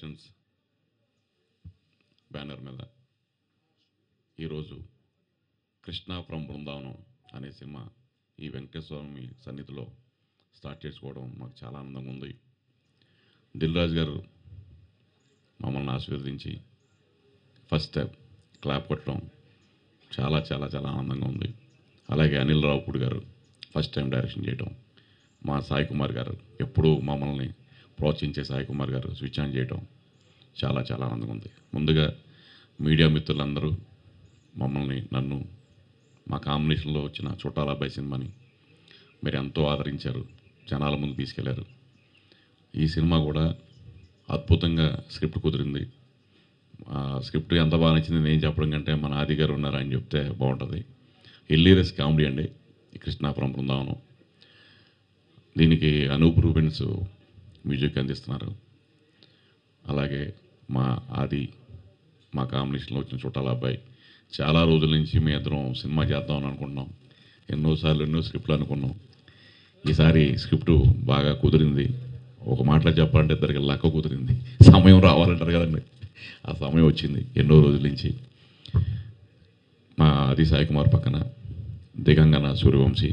Productions banner మీద ఈరోజు Krishna from Brindavanam అనే సినిమా ఈ వెంకటేశ్వర స్వామి సన్నిధిలో స్టార్ట్ చేసుకోవడం మాకు చాలా ఆనందంగా ఉంది. దిల్ రాజు గారు మమ్మల్ని ఆశీర్వదించి ఫస్ట్ టైం క్లాప్ కొట్టడం చాలా చాలా చాలా ఆనందంగా ఉంది. అలాగే అనిల్ రావుపూడి గారు ఫస్ట్ టైం డైరెక్షన్ చేయడం, మా సాయి కుమార్ గారు ఎప్పుడూ మమ్మల్ని ప్రోత్సహించే సాయి కుమార్ గారు స్విచ్ ఆన్ చేయడం చాలా చాలా ఆనందంగా ఉంది. ముందుగా మీడియా మిత్రులందరూ నన్ను మా కాంబినేషన్లో వచ్చిన చుట్టాల అబ్బాయి సినిమాని మీరు ఎంతో ఆదరించారు, జనాల ముందు తీసుకెళ్లారు. ఈ సినిమా కూడా అద్భుతంగా స్క్రిప్ట్ కుదిరింది. స్క్రిప్ట్ ఎంత బాగా నచ్చింది నేను చెప్పడం కంటే మన ఆది గారు ఉన్నారు అని చెప్తే బాగుంటుంది. హిల్లీరియస్ కామెడీ అండి ఈ కృష్ణాపురం బృందావనం. దీనికి అనూప్ రూబెన్స్ మ్యూజిక్ అందిస్తున్నారు. అలాగే మా ఆది, మా కాంబినేషన్లో వచ్చిన చుట్టాల అబ్బాయి. చాలా రోజుల నుంచి మీ ఇద్దరం సినిమా చేద్దామని అనుకుంటున్నాం. ఎన్నోసార్లు ఎన్నో స్క్రిప్ట్లు అనుకున్నాం. ఈసారి స్క్రిప్టు బాగా కుదిరింది. ఒక మాటలో చెప్పాలంటే ఇద్దరికి లక్క కుదిరింది. సమయం రావాలంటారు కదండి, ఆ సమయం వచ్చింది. ఎన్నో రోజుల నుంచి మా ఆది సాయి కుమార్ పక్కన దిగంగన సూర్యవంశీ,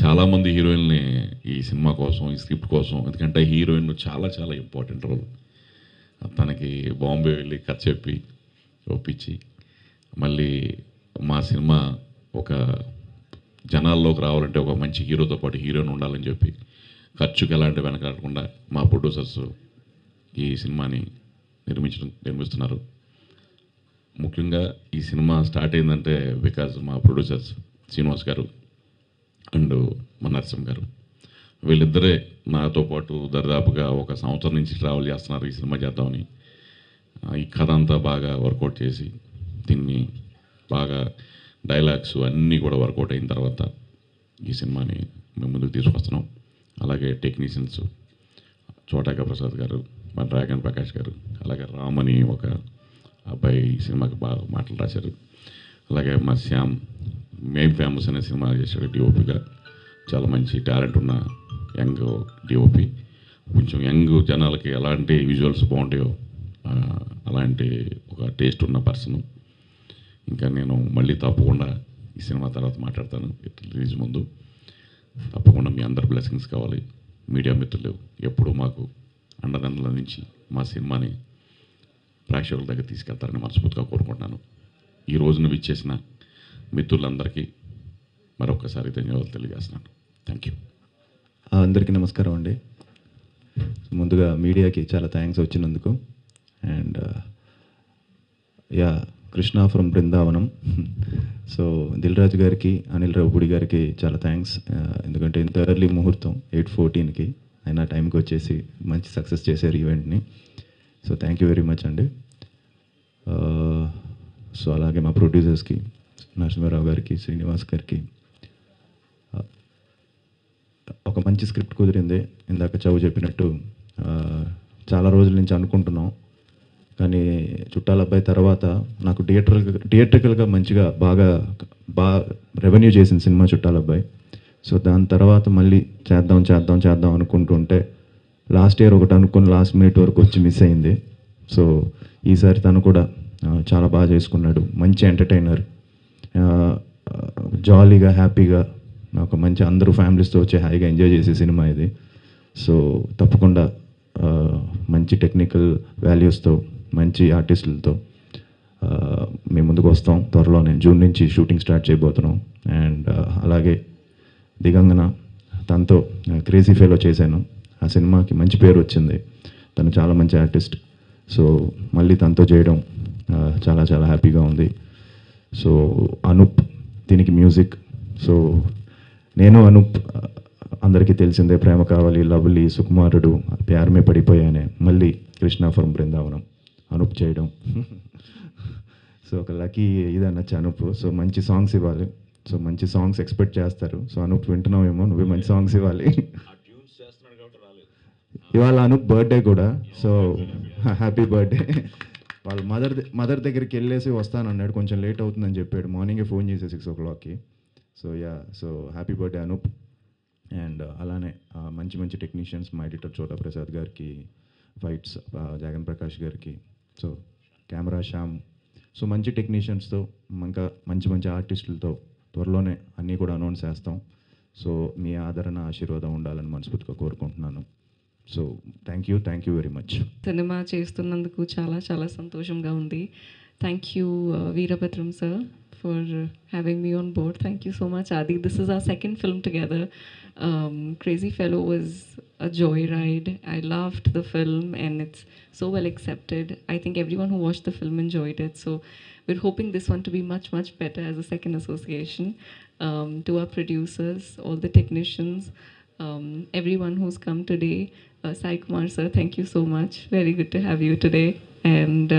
చాలామంది హీరోయిన్ని ఈ సినిమా కోసం, ఈ స్క్రిప్ట్ కోసం, ఎందుకంటే హీరోయిన్ చాలా చాలా ఇంపార్టెంట్ రోల్. తనకి బాంబే వెళ్ళి కథ చెప్పి ఒప్పించి మళ్ళీ మా సినిమా ఒక జనాల్లోకి రావాలంటే ఒక మంచి హీరోతో పాటు హీరోయిన్ ఉండాలని చెప్పి ఖర్చుకి ఎలాంటి వెనకాడకుండా మా ప్రొడ్యూసర్స్ ఈ సినిమాని నిర్మిస్తున్నారు. ముఖ్యంగా ఈ సినిమా స్టార్ట్ అయిందంటే బికాజ్ మా ప్రొడ్యూసర్స్ శ్రీనివాస్ గారు అండ్ మా నరసింహ గారు, వీళ్ళిద్దరే నాతో పాటు దరిదాపుగా ఒక సంవత్సరం నుంచి ట్రావెల్ చేస్తున్నారు ఈ సినిమా చేద్దామని. ఈ కథ అంతా బాగా వర్కౌట్ చేసి దీన్ని బాగా డైలాగ్స్ అన్నీ కూడా వర్కౌట్ అయిన తర్వాత ఈ సినిమాని మేము ముందుకు తీసుకొస్తున్నాం. అలాగే టెక్నీషియన్స్ చోటాక ప్రసాద్ గారు, మా డ్రాగన్ ప్రకాష్ గారు, అలాగే రామని ఒక అబ్బాయి ఈ సినిమాకి బాగా మాటలు రాశారు. అలాగే మా శ్యామ్ మేం ఫేమస్ అనే సినిమా చేశాడు డిఓపిగా. చాలా మంచి టాలెంట్ ఉన్న యంగ్ డిఓపి. కొంచెం యంగ్ జనాలకి ఎలాంటి విజువల్స్ బాగుంటాయో అలాంటి ఒక టేస్ట్ ఉన్న పర్సన్. ఇంకా నేను మళ్ళీ తప్పకుండా ఈ సినిమా తర్వాత మాట్లాడతాను రిలీజ్ ముందు. తప్పకుండా మీ అందరి బ్లెస్సింగ్స్ కావాలి. మీడియా మిత్రులు ఎప్పుడూ మాకు అండదండలు అందించి మా సినిమాని ప్రేక్షకుల దగ్గర తీసుకెళ్తారని మనస్ఫూర్తిగా కోరుకుంటున్నాను. ఈ రోజున విచ్చేసిన మిత్రులందరికీ మరొకసారి ధన్యవాదాలు తెలియజేస్తున్నాను. Thank you. అందరికీ నమస్కారం అండి. ముందుగా మీడియాకి చాలా థ్యాంక్స్ వచ్చినందుకు. And yeah, Krishna from Brindavanam. So Dil Raju గారికి, అనిల్ రావుపూడి గారికి చాలా థ్యాంక్స్. ఎందుకంటే ఇంత ఎర్లీ ముహూర్తం 8:14కి అయినా టైంకి వచ్చేసి మంచి సక్సెస్ చేశారు ఈవెంట్ని. So thank you very much అండి. సో అలాగే మా ప్రొడ్యూసర్స్కి నరసింహారావు గారికి, శ్రీనివాస్ గారికి. ఒక మంచి స్క్రిప్ట్ కుదిరింది. ఇందాక చౌ చెప్పినట్టు చాలా రోజుల నుంచి అనుకుంటున్నాం, కానీ చుట్టాల అబ్బాయి తర్వాత నాకు థియేట్రికల్గా మంచిగా బాగా రెవెన్యూ చేసిన సినిమా చుట్టాల అబ్బాయి. సో దాని తర్వాత మళ్ళీ చేద్దాం అనుకుంటుంటే లాస్ట్ ఇయర్ ఒకటి అనుకుని లాస్ట్ మినిట్ వరకు వచ్చి మిస్ అయింది. సో ఈసారి తను కూడా చాలా బాగా చేసుకున్నాడు. మంచి ఎంటర్టైనర్, జాలీగా హ్యాపీగా ఒక మంచి అందరూ ఫ్యామిలీస్తో వచ్చి హాయిగా ఎంజాయ్ చేసే సినిమా ఇది. సో తప్పకుండా మంచి టెక్నికల్ వాల్యూస్తో, మంచి ఆర్టిస్టులతో మేము ముందుకు వస్తాం. త్వరలోనే జూన్ నుంచి షూటింగ్ స్టార్ట్ చేయబోతున్నాం. అండ్ అలాగే దిగంగన, తనతో క్రేజీ ఫెలో చేశాను. ఆ సినిమాకి మంచి పేరు వచ్చింది. తను చాలా మంచి ఆర్టిస్ట్. సో మళ్ళీ తనతో చేయడం చాలా చాలా హ్యాపీగా ఉంది. సో అనూప్ దీనికి మ్యూజిక్. సో నేను అనూప్ అందరికీ తెలిసిందే, ప్రేమ కావాలి, లవ్లీ, సుకుమారుడు, ప్యారమే పడిపోయానే, మళ్ళీ కృష్ణ ఫ్రమ్ బృందావనం అనూప్ చేయడం. సో ఒక లక్కీ ఇదన్నచ్చు అనూప్. సో మంచి సాంగ్స్ ఇవ్వాలి. సో మంచి సాంగ్స్ ఎక్స్పెక్ట్ చేస్తారు. సో అనూప్ వింటున్నావేమో, నువ్వే మంచి సాంగ్స్ ఇవ్వాలి. ఇవాళ అనూప్ బర్త్డే కూడా. So happy birthday. వాళ్ళ మదర్ దగ్గరికి వెళ్ళేసి వస్తానన్నాడు. కొంచెం లేట్ అవుతుందని చెప్పాడు. మార్నింగే ఫోన్ చేసి 6 o'clockకి. So yeah, so happy birthday Anoop. And అలానే మంచి మంచి టెక్నీషియన్స్, మా ఎడిటర్ చోటా ప్రసాద్ గారికి, ఫైట్స్ జగన్ ప్రకాష్ గారికి. So camera Shyam. సో మంచి టెక్నీషియన్స్తో ఇంకా మంచి మంచి ఆర్టిస్టులతో త్వరలోనే అన్నీ కూడా అనౌన్స్ చేస్తాం. సో మీ ఆదరణ ఆశీర్వాదం ఉండాలని మనస్ఫూర్తిగా కోరుకుంటున్నాను. So thank you very much. Cinema చేస్తున్నందుకు చాలా చాలా సంతోషంగా ఉంది. Thank you Veerabhadram sir for having me on board. Thank you so much, Adi. This is our second film together. Crazy Fellow was a joyride. I loved the film and it's so well accepted. I think everyone who watched the film enjoyed it. So we're hoping this one to be much, much better as a second association. To our producers, all the technicians, everyone who's come today. Sai Kumar sir, thank you so much. Very good to have you today. And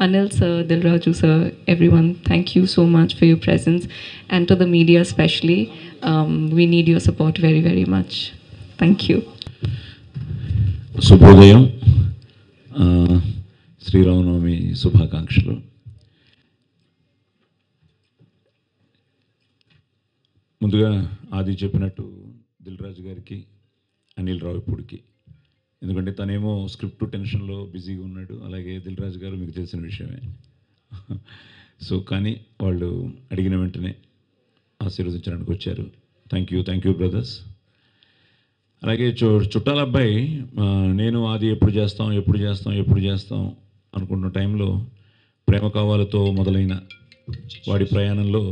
Anil sir, Dilraju sir, everyone, thank you so much for your presence. And to the media especially, we need your support very, very much. Thank you. శుభోదయం. శ్రీరామనవమి శుభాకాంక్షలు. ముందుగా ఆది చెప్పినట్టు దిల్రాజు గారికి, అనిల్ రావిపూడికి, ఎందుకంటే తనేమో script టెన్షన్లో బిజీగా ఉన్నాడు, అలాగే దిల్రాజు గారు మీకు తెలిసిన విషయమే. సో కానీ వాళ్ళు అడిగిన వెంటనే ఆశీర్వదించడానికి వచ్చారు. Thank you brothers. అలాగే చుట్టాల అబ్బాయి, నేను ఆది ఎప్పుడు చేస్తాం అనుకుంటున్న టైంలో ప్రేమ కావాలతో మొదలైన వాడి ప్రయాణంలో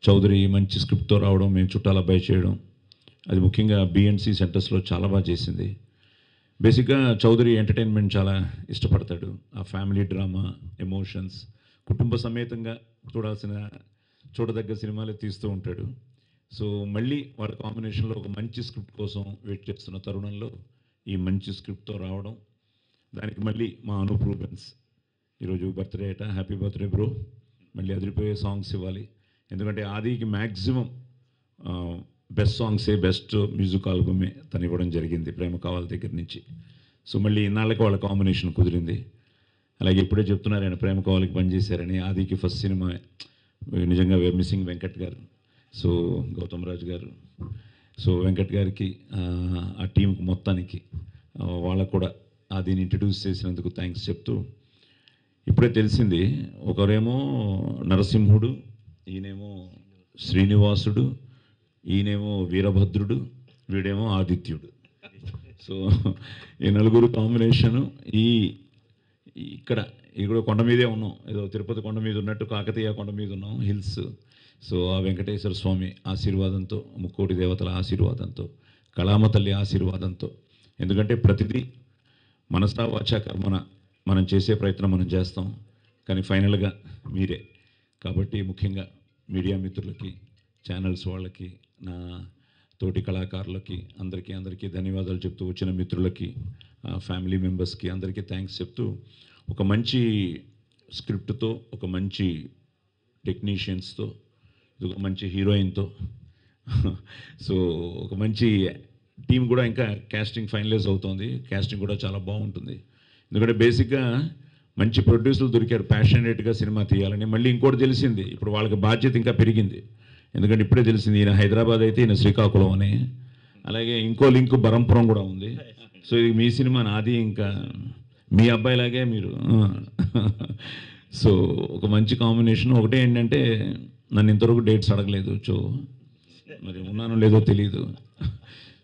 చౌదరి మంచి స్క్రిప్ట్తో రావడం, మేము చుట్టాల అబ్బాయి చేయడం, అది ముఖ్యంగా బిఎన్సి సెంటర్స్లో చాలా బాగా చేసింది. బేసిక్గా చౌదరి ఎంటర్టైన్మెంట్ చాలా ఇష్టపడతాడు. ఆ ఫ్యామిలీ డ్రామా, ఎమోషన్స్, కుటుంబ సమేతంగా చూడదగ్గ సినిమాలే తీస్తూ ఉంటాడు. సో మళ్ళీ వాడి కాంబినేషన్లో ఒక మంచి స్క్రిప్ట్ కోసం వెయిట్ చేస్తున్న తరుణంలో ఈ మంచి స్క్రిప్ట్తో రావడం, దానికి మళ్ళీ మా అనూప్ రూబెన్స్ ఈరోజు బర్త్డే అట, హ్యాపీ బర్త్డే బ్రో, మళ్ళీ అదిరిపోయే సాంగ్స్ ఇవ్వాలి. ఎందుకంటే ఆదికి మ్యాక్సిమం బెస్ట్ సాంగ్సే, బెస్ట్ మ్యూజిక్ ఆల్బమే తను ఇవ్వడం జరిగింది ప్రేమ కావాలి దగ్గర నుంచి. సో మళ్ళీ ఇన్నాళ్ళకి వాళ్ళ కాంబినేషన్ కుదిరింది. అలాగే ఇప్పుడే చెప్తున్నారు ఆయన ప్రేమ కావాలికి పనిచేశారని. ఆదికి ఫస్ట్ సినిమా నిజంగా వేర్ మిస్సింగ్ వెంకట్ గారు, సో గౌతమ్ రాజు గారు, సో వెంకట్ గారికి, ఆ టీంకి మొత్తానికి వాళ్ళకు కూడా ఆదిని ఇంట్రడ్యూస్ చేసినందుకు థ్యాంక్స్ చెప్తూ, ఇప్పుడే తెలిసింది ఒకరేమో నరసింహుడు, ఈయనేమో శ్రీనివాసుడు, ఈయనేమో వీరభద్రుడు, వీడేమో ఆదిత్యుడు. సో ఈ నలుగురు కాంబినేషను ఇక్కడ కొండ మీదే ఉన్నాం, ఏదో తిరుపతి కొండ మీద ఉన్నట్టు కాకతీయ కొండ మీద ఉన్నాం, హిల్స్. సో ఆ వెంకటేశ్వర స్వామి ఆశీర్వాదంతో, ముక్కోటి దేవతల ఆశీర్వాదంతో, కళామ తల్లి ఆశీర్వాదంతో, ఎందుకంటే ప్రతిదీ మనసా వాచా కర్మన మనం చేసే ప్రయత్నం మనం చేస్తాం, కానీ ఫైనల్గా మీరే. కాబట్టి ముఖ్యంగా మీడియా మిత్రులకి, ఛానల్స్ వాళ్ళకి, నా తోటి కళాకారులకి అందరికీ ధన్యవాదాలు చెప్తూ, వచ్చిన మిత్రులకి, ఫ్యామిలీ మెంబర్స్కి అందరికీ థ్యాంక్స్ చెప్తూ, ఒక మంచి స్క్రిప్ట్తో, ఒక మంచి టెక్నీషియన్స్తో, ఒక మంచి హీరోయిన్తో, సో ఒక మంచి టీం కూడా ఇంకా కాస్టింగ్ ఫైనలైజ్ అవుతుంది. కాస్టింగ్ కూడా చాలా బాగుంటుంది. ఎందుకంటే బేసిక్గా మంచి ప్రొడ్యూసర్లు దొరికారు ప్యాషనేట్గా సినిమా తీయాలని. మళ్ళీ ఇంకోటి తెలిసింది, ఇప్పుడు వాళ్ళకి బాధ్యత ఇంకా పెరిగింది. ఎందుకంటే ఇప్పుడే తెలిసింది ఈయన హైదరాబాద్ అయితే ఈయన శ్రీకాకుళం అని, అలాగే ఇంకో లింక్ బరంపురం కూడా ఉంది. సో ఇది మీ సినిమా, నాది ఇంకా మీ అబ్బాయిలాగే మీరు. సో ఒక మంచి కాంబినేషన్. ఒకటే ఏంటంటే నన్ను ఇంతవరకు డేట్స్ అడగలేదు, సో మరి ఉన్నానో లేదో తెలియదు.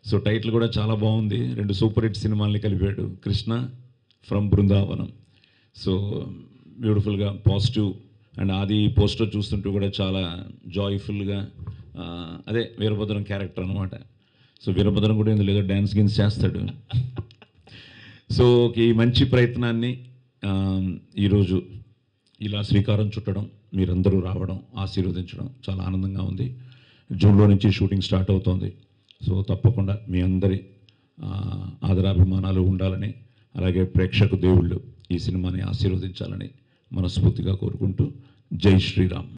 సో టైటిల్ కూడా చాలా బాగుంది. 2 సూపర్ హిట్ సినిమాల్ని కలిపాడు, కృష్ణ ఫ్రమ్ బృందావనం. సో బ్యూటిఫుల్గా పాజిటివ్. అండ్ ఆది పోస్టర్ చూస్తుంటూ కూడా చాలా జాయ్ఫుల్గా, అదే వీరభద్రం క్యారెక్టర్ అనమాట. సో వీరభద్రం కూడా ఇందులో డ్యాన్స్ గిన్స్ చేస్తాడు. సో ఈ మంచి ప్రయత్నాన్ని ఈరోజు ఇలా శ్రీకారం చుట్టడం, మీరందరూ రావడం, ఆశీర్వదించడం చాలా ఆనందంగా ఉంది. జూన్లో నుంచి షూటింగ్ స్టార్ట్ అవుతోంది. సో తప్పకుండా మీ అందరి ఆదరాభిమానాలు ఉండాలని, అలాగే ప్రేక్షక దేవుళ్ళు ఈ సినిమాని ఆశీర్వదించాలని మనస్ఫూర్తిగా కోరుకుంటూ, జై శ్రీరామ్.